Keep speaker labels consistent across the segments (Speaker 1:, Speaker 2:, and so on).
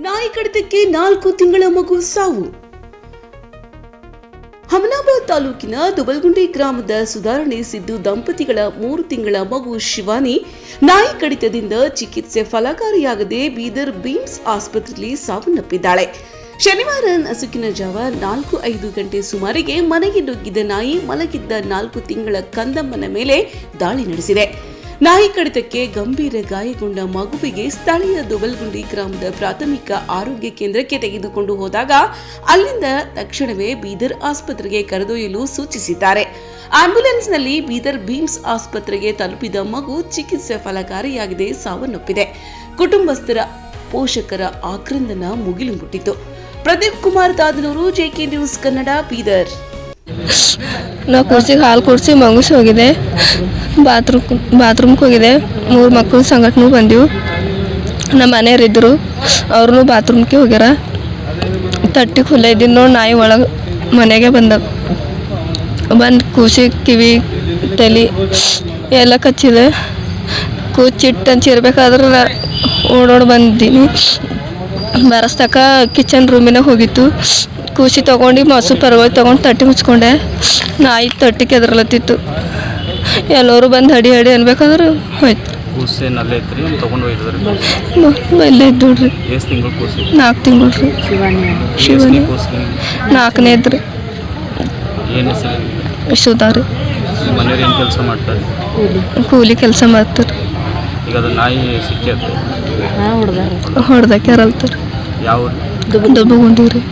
Speaker 1: ನಾಯಿ ಕಡಿತಕ್ಕೆ 4 ತಿಂಗಳ ಮಗು ಸಾವು. ಹಮನಾಬಾದ್ ತಾಲೂಕಿನ ದುಬಲ್ಗುಂಡಿ ಗ್ರಾಮದ ಸುಧಾರಣೆ ಸಿದ್ದು ದಂಪತಿಗಳ 3 ತಿಂಗಳ ಮಗು ಶಿವಾನಿ ನಾಯಿ ಕಡಿತದಿಂದ ಚಿಕಿತ್ಸೆ ಫಲಕಾರಿಯಾಗದೆ ಬೀದರ್ ಬಿಮ್ಸ್ ಆಸ್ಪತ್ರೆಯಲ್ಲಿ ಸಾವನ್ನಪ್ಪಿದ್ದಾಳೆ. ಶನಿವಾರ ನಸುಕಿನ ಜಾವ 4-5 ಗಂಟೆ ಸುಮಾರಿಗೆ ಮನೆಗೆ ನುಗ್ಗಿದ ನಾಯಿ ಮಲಗಿದ್ದ 4 ತಿಂಗಳ ಕಂದಮ್ಮನ ಮೇಲೆ ದಾಳಿ ನಡೆಸಿದೆ. ನಾಯಿ ಕಡಿತಕ್ಕೆ ಗಂಭೀರ ಗಾಯಗೊಂಡ ಮಗುವಿಗೆ ಸ್ಥಳೀಯ ದುಬಲ್ಗುಂಡಿ ಗ್ರಾಮದ ಪ್ರಾಥಮಿಕ ಆರೋಗ್ಯ ಕೇಂದ್ರಕ್ಕೆ ತೆಗೆದುಕೊಂಡು ಹೋದಾಗ ಅಲ್ಲಿಂದ ತಕ್ಷಣವೇ ಬೀದರ್ ಆಸ್ಪತ್ರೆಗೆ ಕರೆದೊಯ್ಯಲು ಸೂಚಿಸಿದ್ದಾರೆ. ಆಂಬ್ಯುಲೆನ್ಸ್ನಲ್ಲಿ ಬೀದರ್ ಬಿಮ್ಸ್ ಆಸ್ಪತ್ರೆಗೆ ತಲುಪಿದ ಮಗು ಚಿಕಿತ್ಸೆ ಫಲಕಾರಿಯಾಗದೆ ಸಾವನ್ನಪ್ಪಿದೆ. ಕುಟುಂಬಸ್ಥರ ಪೋಷಕರ ಆಕ್ರಂದನ ಮುಗಿಲು ಮುಟ್ಟಿತು. Pradeep Kumar Dadanur, JK News Kannada, Bidar.
Speaker 2: ನಾವು ಕುರ್ಸಿಗೆ ಹಾಲು ಕುಡಿಸಿ ಮಗುಸಿ ಹೋಗಿದೆ. ಬಾತ್ರೂಮ್ಗೆ ಹೋಗಿದೆ. 3 ಮಕ್ಕಳು ಸಂಘಟನೆ ಬಂದಿವು. ನಮ್ಮ ಮನೆಯವರಿದ್ದರು, ಅವ್ರೂ ಬಾತ್ರೂಮ್ಗೆ ಹೋಗ್ಯಾರ. ತಟ್ಟಿ ಖುಲ್ಲ ಇದ್ದೀನಿ ನೋಡಿ, ನಾಯಿ ಒಳಗೆ ಮನೆಗೆ ಬಂದು ಕೂಸಿ ಕಿವಿ ತಲೆ ಎಲ್ಲ ಕಚ್ಚಿದೆ. ಕೂಚಿಟ್ಟು ಚಿರ್ಬೇಕಾದ್ರೆ ಓಡೋಡಿ ಬಂದಿದ್ದೀನಿ. ಬರಸ್ತಕ ಕಿಚನ್ ರೂಮಿನಾಗ ಹೋಗಿತ್ತು. ಕೂಸಿ ತೊಗೊಂಡು ಮೊಸರು ಪರವಾಗಿ ತೊಗೊಂಡು ತಟ್ಟಿ ಮುಚ್ಕೊಂಡೆ. ನಾಯಿ ತಟ್ಟಿ ಕೆದರ್ಲತ್ತಿತ್ತು. ಎಲ್ಲರೂ ಬಂದು ಹಡಿ ಅನ್ಬೇಕಾದ್ರೆ ಹೋಯ್ತು. ಇಲ್ಲೇ ಇದ್ದು ನೋಡ್ರಿ. 4 ತಿಂಗಳು ರೀ. ಶಿವಾನಿ 4ನೇ ಇದ್ರಿ. ಸುಧಾರಿ ಕೂಲಿ ಕೆಲಸ ಮಾಡ್ತಾರೆ. ಹೊಡೆದಕ್ಕೆ ಯಾರಲ್ತಾರೆ. ದುಬ್ಬಗುಂಡಿವ್ರಿ.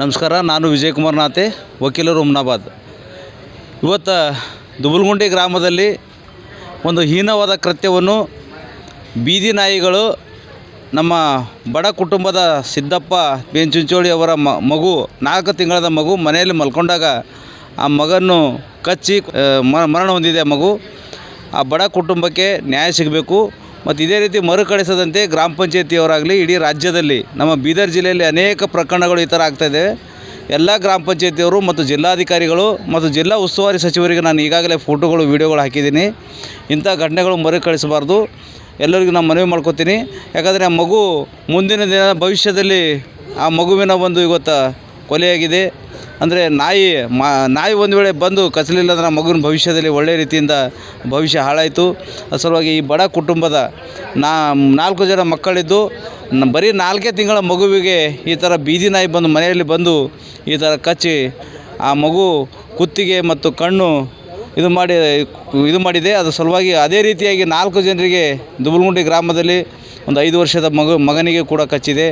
Speaker 3: ನಮಸ್ಕಾರ, ನಾನು ವಿಜಯ್ ಕುಮಾರ್ ನಾತೆ, ವಕೀಲರು, ಹಮನಾಬಾದ್. ಇವತ್ತು ದುಬಲ್ಗುಂಡಿ ಗ್ರಾಮದಲ್ಲಿ ಒಂದು ಹೀನವಾದ ಕೃತ್ಯವನ್ನು ಬೀದಿ ನಾಯಿಗಳು ನಮ್ಮ ಬಡ ಕುಟುಂಬದ ಸಿದ್ದಪ್ಪ ಬೇಂಚುಂಚೋಳಿ ಅವರ ಮಗು 4 ತಿಂಗಳದ ಮಗು ಮನೆಯಲ್ಲಿ ಮಲ್ಕೊಂಡಾಗ ಆ ಮಗನ್ನು ಕಚ್ಚಿ ಮರಣ ಹೊಂದಿದೆ. ಮಗು ಆ ಬಡ ಕುಟುಂಬಕ್ಕೆ ನ್ಯಾಯ ಸಿಗಬೇಕು. ಮತ್ತು ಇದೇ ರೀತಿ ಮರುಕಳಿಸದಂತೆ ಗ್ರಾಮ ಪಂಚಾಯತಿಯವರಾಗಲಿ ಇಡೀ ರಾಜ್ಯದಲ್ಲಿ ನಮ್ಮ ಬೀದರ್ ಜಿಲ್ಲೆಯಲ್ಲಿ ಅನೇಕ ಪ್ರಕರಣಗಳು ಈ ಥರ ಆಗ್ತಾಯಿದೆ. ಎಲ್ಲ ಗ್ರಾಮ ಪಂಚಾಯತಿಯವರು ಮತ್ತು ಜಿಲ್ಲಾಧಿಕಾರಿಗಳು ಮತ್ತು ಜಿಲ್ಲಾ ಉಸ್ತುವಾರಿ ಸಚಿವರಿಗೆ ನಾನು ಈಗಾಗಲೇ ಫೋಟೋಗಳು ವೀಡಿಯೋಗಳು ಹಾಕಿದ್ದೀನಿ. ಇಂಥ ಘಟನೆಗಳು ಮರುಕಳಿಸಬಾರ್ದು. ಎಲ್ಲರಿಗೂ ನಾನು ಮನವಿ ಮಾಡ್ಕೋತೀನಿ. ಯಾಕಂದರೆ ಆ ಮಗು ಮುಂದಿನ ದಿನ ಭವಿಷ್ಯದಲ್ಲಿ ಆ ಮಗುವಿನ ಒಂದು ಇವತ್ತು ಕೊಲೆಯಾಗಿದೆ. ಅಂದರೆ ನಾಯಿ ಒಂದು ವೇಳೆ ಬಂದು ಕಚ್ಚಲಿಲ್ಲ ಅಂದ್ರೆ ಆ ಮಗುವಿನ ಭವಿಷ್ಯದಲ್ಲಿ ಒಳ್ಳೆಯ ರೀತಿಯಿಂದ ಭವಿಷ್ಯ ಹಾಳಾಯಿತು. ಸಲುವಾಗಿ ಈ ಬಡ ಕುಟುಂಬದ 4 ಜನ ಮಕ್ಕಳಿದ್ದು ಬರೀ 4 ತಿಂಗಳ ಮಗುವಿಗೆ ಈ ಥರ ಬೀದಿ ನಾಯಿ ಬಂದು ಮನೆಯಲ್ಲಿ ಬಂದು ಈ ಥರ ಕಚ್ಚಿ ಆ ಮಗು ಕುತ್ತಿಗೆ ಮತ್ತು ಕಣ್ಣು ಇದು ಮಾಡಿದೆ. ಅದು ಸಲುವಾಗಿ ಅದೇ ರೀತಿಯಾಗಿ 4 ಜನರಿಗೆ ದುಬಲ್ಗುಂಡಿ ಗ್ರಾಮದಲ್ಲಿ ಒಂದು 5 ವರ್ಷದ ಮಗನಿಗೆ ಕೂಡ ಕಚ್ಚಿದೆ.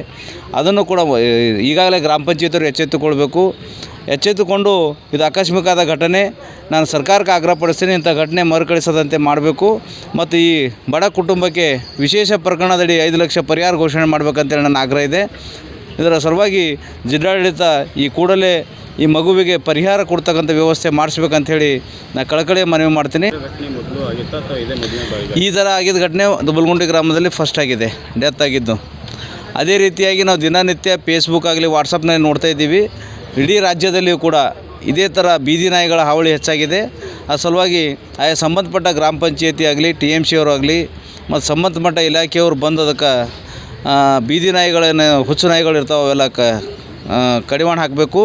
Speaker 3: ಅದನ್ನು ಕೂಡ ಈಗಾಗಲೇ ಗ್ರಾಮ ಪಂಚಾಯತಿಯವರು ಎಚ್ಚೆತ್ತುಕೊಂಡು ಇದು ಆಕಸ್ಮಿಕವಾದ ಘಟನೆ. ನಾನು ಸರ್ಕಾರಕ್ಕೆ ಆಗ್ರಹಪಡಿಸ್ತೀನಿ, ಇಂಥ ಘಟನೆ ಮರುಕಳಿಸದಂತೆ ಮಾಡಬೇಕು. ಮತ್ತು ಈ ಬಡ ಕುಟುಂಬಕ್ಕೆ ವಿಶೇಷ ಪ್ರಕರಣದಡಿ 5 ಲಕ್ಷ ಪರಿಹಾರ ಘೋಷಣೆ ಮಾಡಬೇಕಂತೇಳಿ ನನ್ನ ಆಗ್ರಹ ಇದೆ. ಇದರ ಸಲುವಾಗಿ ಜಿಲ್ಲಾಡಳಿತ ಈ ಕೂಡಲೇ ಈ ಮಗುವಿಗೆ ಪರಿಹಾರ ಕೊಡ್ತಕ್ಕಂಥ ವ್ಯವಸ್ಥೆ ಮಾಡಿಸ್ಬೇಕಂಥೇಳಿ ನಾನು ಕಳಕಳಿಯ ಮನವಿ ಮಾಡ್ತೀನಿ. ಈ ಥರ ಆಗಿದ್ದ ಘಟನೆ ದುಬಲ್ಗುಂಡಿ ಗ್ರಾಮದಲ್ಲಿ ಫಸ್ಟ್ ಆಗಿದೆ, ಡೆತ್ ಆಗಿದ್ದು. ಅದೇ ರೀತಿಯಾಗಿ ನಾವು ದಿನನಿತ್ಯ ಫೇಸ್ಬುಕ್ ಆಗಲಿ ವಾಟ್ಸಪ್ನಲ್ಲಿ ನೋಡ್ತಾ ಇದ್ದೀವಿ. ಇಡೀ ರಾಜ್ಯದಲ್ಲಿಯೂ ಕೂಡ ಇದೇ ಥರ ಬೀದಿ ನಾಯಿಗಳ ಹಾವಳಿ ಹೆಚ್ಚಾಗಿದೆ. ಆ ಸಲುವಾಗಿ ಆಯಾ ಸಂಬಂಧಪಟ್ಟ ಗ್ರಾಮ ಪಂಚಾಯತಿ ಆಗಲಿ TMC ಅವರು ಆಗಲಿ ಮತ್ತು ಸಂಬಂಧಪಟ್ಟ ಇಲಾಖೆಯವರು ಬಂದು ಅದಕ್ಕೆ ಬೀದಿ ನಾಯಿಗಳನ್ನು ಹುಚ್ಚು ನಾಯಿಗಳು ಇರ್ತಾವೆ ಅವೆಲ್ಲ ಕಡಿವಾಣ ಹಾಕಬೇಕು.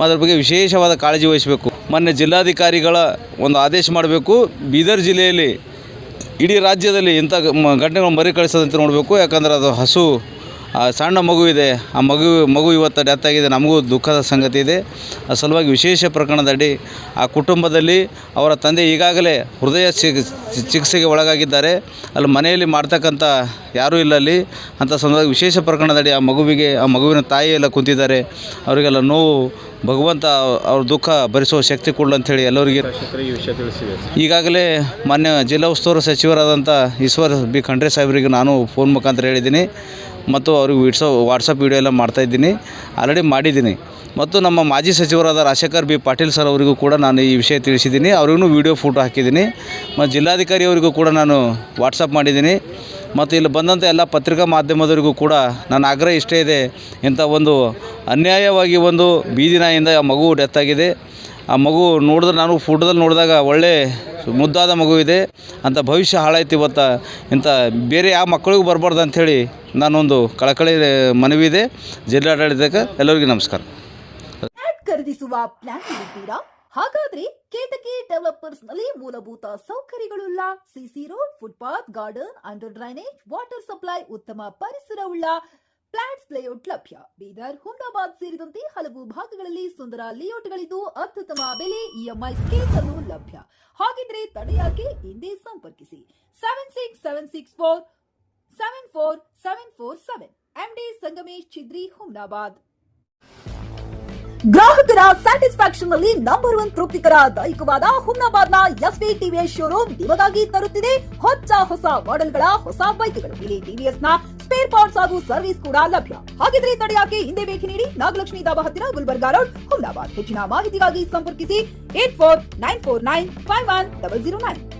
Speaker 3: ಅದ್ರ ಬಗ್ಗೆ ವಿಶೇಷವಾದ ಕಾಳಜಿ ವಹಿಸಬೇಕು. ಮೊನ್ನೆ ಜಿಲ್ಲಾಧಿಕಾರಿಗಳ ಒಂದು ಆದೇಶ ಮಾಡಬೇಕು. ಬೀದರ್ ಜಿಲ್ಲೆಯಲ್ಲಿ ಇಡೀ ರಾಜ್ಯದಲ್ಲಿ ಇಂಥ ಘಟನೆಗಳು ಮರುಕಳಿಸದಂತೆ ನೋಡಬೇಕು. ಯಾಕಂದ್ರೆ ಅದು ಹಸು ಸಣ್ಣ ಮಗು ಇದೆ. ಆ ಮಗು ಇವತ್ತು ಡೆತ್ ಆಗಿದೆ. ನಮಗೂ ದುಃಖದ ಸಂಗತಿ ಇದೆ. ಆ ಸಲುವಾಗಿ ವಿಶೇಷ ಪ್ರಕರಣದಡಿ ಆ ಕುಟುಂಬದಲ್ಲಿ ಅವರ ತಂದೆ ಈಗಾಗಲೇ ಹೃದಯ ಚಿಕಿತ್ಸೆಗೆ ಒಳಗಾಗಿದ್ದಾರೆ. ಅಲ್ಲಿ ಮನೆಯಲ್ಲಿ ಮಾಡ್ತಕ್ಕಂಥ ಯಾರೂ ಇಲ್ಲ ಅಲ್ಲಿ. ಅಂಥ ಸಂದರ್ಭ ವಿಶೇಷ ಪ್ರಕರಣದಡಿ ಆ ಮಗುವಿನ ತಾಯಿ ಎಲ್ಲ ಕುಂತಿದ್ದಾರೆ. ಅವರಿಗೆಲ್ಲ ನೋವು ಭಗವಂತ ಅವ್ರ ದುಃಖ ಭರಿಸುವ ಶಕ್ತಿ ಕೊಡಲು ಅಂಥೇಳಿ ಎಲ್ಲರಿಗೆ ಈಗಾಗಲೇ ಮಾನ್ಯ ಜಿಲ್ಲಾ ಉಸ್ತುವಾರಿ ಸಚಿವರಾದಂಥ ಈಶ್ವರ್ ಬಿ ಖಂಡ್ರೆ ಸಾಹೇಬರಿಗೆ ನಾನು ಫೋನ್ ಮುಖಾಂತರ ಹೇಳಿದ್ದೀನಿ ಮತ್ತು ಅವ್ರಿಗೆ ವಾಟ್ಸಪ್ ವೀಡಿಯೋ ಎಲ್ಲ ಮಾಡ್ತಾಯಿದ್ದೀನಿ, ಆಲ್ರೆಡಿ ಮಾಡಿದ್ದೀನಿ. ಮತ್ತು ನಮ್ಮ ಮಾಜಿ ಸಚಿವರಾದ ರಾಜಶೇಖರ್ ಬಿ ಪಾಟೀಲ್ ಸರ್ ಅವರಿಗೂ ಕೂಡ ನಾನು ಈ ವಿಷಯ ತಿಳಿಸಿದ್ದೀನಿ. ಅವ್ರಿಗೂ ವಿಡಿಯೋ ಫೋಟೋ ಹಾಕಿದ್ದೀನಿ. ಮತ್ತು ಜಿಲ್ಲಾಧಿಕಾರಿ ಅವರಿಗೂ ಕೂಡ ನಾನು ವಾಟ್ಸಪ್ ಮಾಡಿದ್ದೀನಿ. ಮತ್ತು ಇಲ್ಲಿ ಬಂದಂಥ ಎಲ್ಲ ಪತ್ರಿಕಾ ಮಾಧ್ಯಮದವರಿಗೂ ಕೂಡ ನನ್ನ ಆಗ್ರಹ ಇಷ್ಟೇ ಇದೆ. ಇಂಥ ಒಂದು ಅನ್ಯಾಯವಾಗಿ ಒಂದು ಬೀದಿ ನಾಯಿಯಿಂದ ಮಗು ಡೆತ್ ಆಗಿದೆ. ಆ ಮಗು ನೋಡಿದ್ರೆ ನಾನು ಫೋಟೋದಲ್ಲಿ ನೋಡಿದಾಗ ಒಳ್ಳೆ ಮುದ್ದಾದ ಮಗು ಇದೆ ಅಂತ ಭವಿಷ್ಯ ಹಾಳಾಯ್ತು ಇವತ್ತು. ಇಂಥ ಬೇರೆ ಯಾವ ಮಕ್ಕಳಿಗೂ ಬರಬಾರ್ದು ಅಂಥೇಳಿ ನಾನೊಂದು ಕಳಕಳಿ ಮನವಿ ಇದೆ ಜಿಲ್ಲಾಡಳಿತಕ್ಕೆ. ಎಲ್ಲರಿಗೂ ನಮಸ್ಕಾರ.
Speaker 4: ಫ್ಲಾಟ್ ಖರೀದಿಸುವ ಪ್ಲಾನ್ ಇದ್ದೀರಾ? ಹಾಗಾದ್ರೆ ಕೇತಕಿ ಡೆವಲಪರ್ಸ್ ನಲ್ಲಿ ಮೂಲಭೂತ ಸೌಕರ್ಯಗಳುಳ್ಳ CC road, footpath, garden, under drainage, water supply, ಉತ್ತಮ ಪರಿಸರವುಳ್ಳ ಫ್ಲಾಟ್ಸ್ ಲೇಔಟ್ ಲಭ್ಯ. ಬೀದರ್, ಹುಮ್ನಾಬಾದ್ ಸೇರಿದಂತೆ ಹಲವು ಭಾಗಗಳಲ್ಲಿ ಸುಂದರ ಲೇಔಟ್ಗಳಿದ್ದು ಅತ್ಯುತ್ತಮ ಬೆಲೆ, ಇಎಂಐ ಸ್ಕೀಮ್ಸ್ ಅನ್ನು ಲಭ್ಯ. ಹಾಗಿದ್ರೆ ತಡೆಯಾಕೆ? ಹಿಂದೆ ಸಂಪರ್ಕಿಸಿ 7676474747 MD ಸಂಗಮೇಶ್ ಚಿದ್ರಿ, ಹುಮ್ನಾಬಾದ್. ಗ್ರಾಹಕರ ಸ್ಯಾಟಿಸ್ಫ್ಯಾಕ್ಷನ್ ನಲ್ಲಿ ನಂಬರ್ 1 ತೃಪ್ತಿಕರ ದೈಹಿಕವಾದ ಹುಮ್ನಾಬಾದ್ನ ಎಸ್ವಿ ಟಿವಿಎಸ್ ಶೋರೂಮ್ ನಿಮಗಾಗಿ ತರುತ್ತಿದೆ ಹೊಸ ಮಾಡೆಲ್ಗಳ ಹೊಸ ಬೈಕ್ಗಳು. ಇಲ್ಲಿ ಟಿವಿಎಸ್ ನ ಸ್ಪೇರ್ ಪಾರ್ಟ್ಸ್ ಹಾಗೂ ಸರ್ವಿಸ್ ಕೂಡ ಲಭ್ಯ. ಹಾಗಿದ್ರೆ ತಡೆಯಾಕೆ? ಹಿಂದೆ ಭೇಟಿ ನೀಡಿ. ನಾಗಲಕ್ಷ್ಮಿ ದಾಬಾ ಹತ್ತಿರ, ಗುಲ್ಬರ್ಗಾ ರೋಡ್, ಹುಮ್ನಾಬಾದ್. ಹೆಚ್ಚಿನ ಮಾಹಿತಿಗಾಗಿ ಸಂಪರ್ಕಿಸಿ 8494951009.